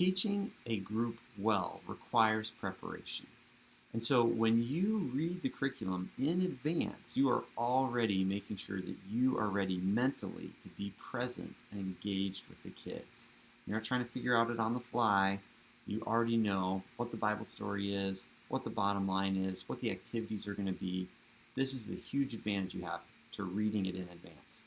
Teaching a group well requires preparation. And so when you read the curriculum in advance, you are already making sure that you are ready mentally to be present and engaged with the kids. You're not trying to figure out it on the fly. You already know what the Bible story is, what the bottom line is, what the activities are going to be. This is the huge advantage you have to reading it in advance.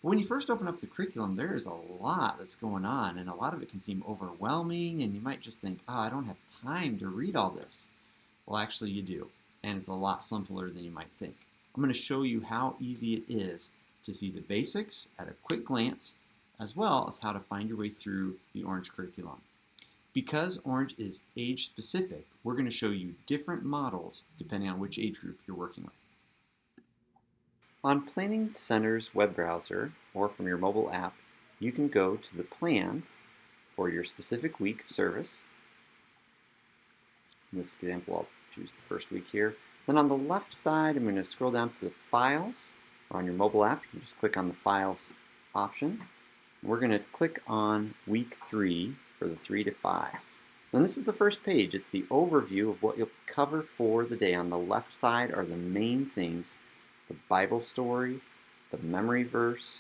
But when you first open up the curriculum, there is a lot that's going on, and a lot of it can seem overwhelming, and you might just think, oh, I don't have time to read all this. Well, actually you do, and it's a lot simpler than you might think. I'm going to show you how easy it is to see the basics at a quick glance, as well as how to find your way through the Orange curriculum. Because Orange is age specific, we're going to show you different models depending on which age group you're working with. On Planning Center's web browser, or from your mobile app, you can go to the plans for your specific week of service. In this example, I'll choose the first week here. Then on the left side, I'm going to scroll down to the Files. Or on your mobile app, you can just click on the Files option. We're going to click on Week 3 for the 3 to 5s. And this is the first page. It's the overview of what you'll cover for the day. On the left side are the main things: the Bible story, the memory verse,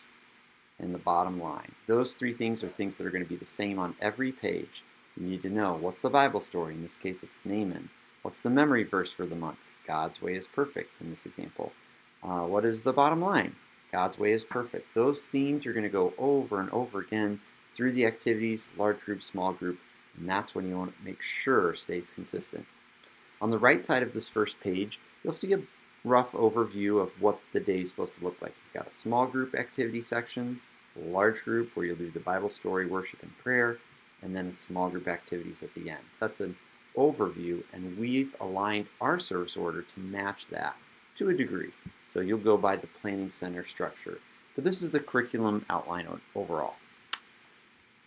and the bottom line. Those three things are things that are going to be the same on every page. You need to know, what's the Bible story? In this case, it's Naaman. What's the memory verse for the month? God's way is perfect in this example. What is the bottom line? God's way is perfect. Those themes are going to go over and over again through the activities, large group, small group, and that's when you want to make sure stays consistent. On the right side of this first page, you'll see a rough overview of what the day is supposed to look like. You've got a small group activity section, a large group where you'll do the Bible story, worship, and prayer, and then small group activities at the end. That's an overview, and we've aligned our service order to match that to a degree. So you'll go by the Planning Center structure. But this is the curriculum outline overall.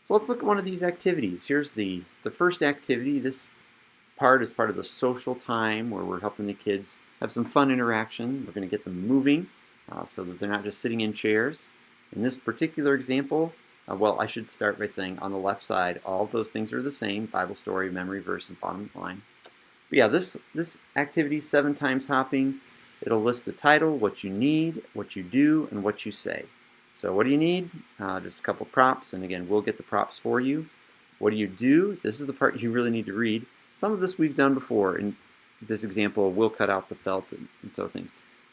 So let's look at one of these activities. Here's the first activity. This part is part of the social time where we're helping the kids have some fun interaction. We're going to get them moving so that they're not just sitting in chairs. In this particular example, well, I should start by saying on the left side, all of those things are the same: Bible story, memory verse, and bottom line. But yeah, this activity, 7 times hopping, it'll list the title, what you need, what you do, and what you say. So what do you need? Just a couple props, and again, we'll get the props for you. What do you do? This is the part you really need to read. Some of this we've done before. In this example, we'll cut out the felt and so things.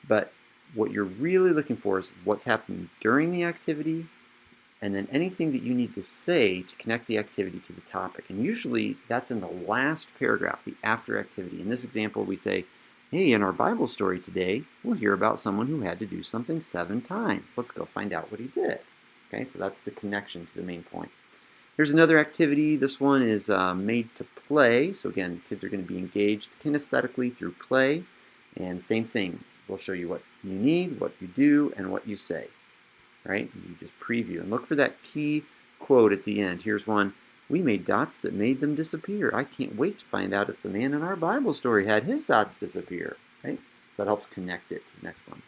But what you're really looking for is what's happening during the activity, and then anything that you need to say to connect the activity to the topic. And usually that's in the last paragraph, the after activity. In this example, we say, hey, in our Bible story today, we'll hear about someone who had to do something 7 times. Let's go find out what he did. Okay, so that's the connection to the main point. Here's another activity. This one is made to play. So again, kids are going to be engaged kinesthetically through play. And same thing. We'll show you what you need, what you do, and what you say. Right? And you just preview and look for that key quote at the end. Here's one: we made dots that made them disappear. I can't wait to find out if the man in our Bible story had his dots disappear. Right? So that helps connect it to the next one.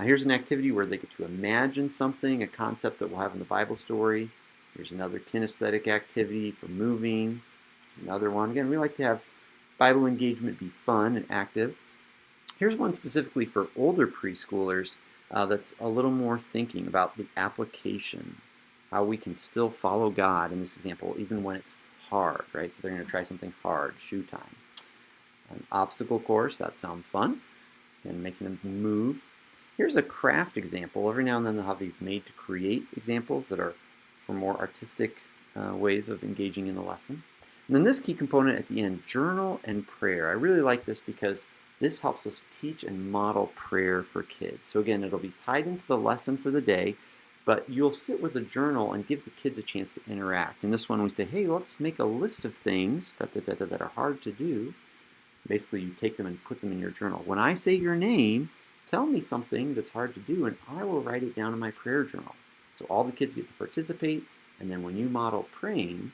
Here's an activity where they get to imagine something, a concept that we'll have in the Bible story. Here's another kinesthetic activity for moving. Another one. Again, we like to have Bible engagement be fun and active. Here's one specifically for older preschoolers that's a little more thinking about the application, how we can still follow God in this example, even when it's hard, right? So they're going to try something hard, shoe time. An obstacle course, that sounds fun, and making them move. Here's a craft example. Every now and then they'll have these made to create examples that are for more artistic ways of engaging in the lesson. And then this key component at the end, journal and prayer. I really like this because this helps us teach and model prayer for kids. So again, it'll be tied into the lesson for the day, but you'll sit with a journal and give the kids a chance to interact. In this one, we say, hey, let's make a list of things that are hard to do. Basically, you take them and put them in your journal. When I say your name, tell me something that's hard to do, and I will write it down in my prayer journal. So all the kids get to participate, and then when you model praying,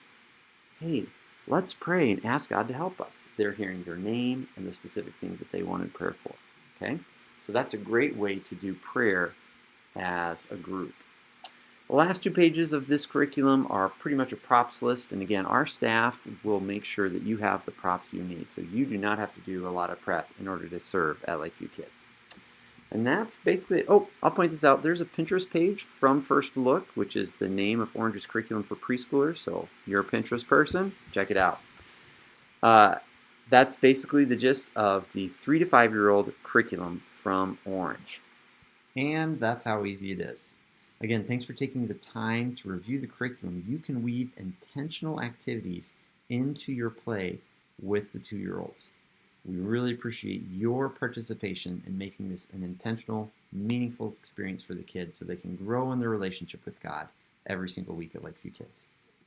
hey, let's pray and ask God to help us. They're hearing their name and the specific thing that they wanted prayer for. Okay? So that's a great way to do prayer as a group. The last 2 pages of this curriculum are pretty much a props list, and again, our staff will make sure that you have the props you need, so you do not have to do a lot of prep in order to serve at Lakeview Kids. And that's basically it. Oh, I'll point this out. There's a Pinterest page from First Look, which is the name of Orange's curriculum for preschoolers, so if you're a Pinterest person, check it out. That's basically the gist of the 3 to 5-year-old curriculum from Orange. And that's how easy it is. Again, thanks for taking the time to review the curriculum. You can weave intentional activities into your play with the 2-year-olds. We really appreciate your participation in making this an intentional, meaningful experience for the kids so they can grow in their relationship with God every single week at Lakeview Kids.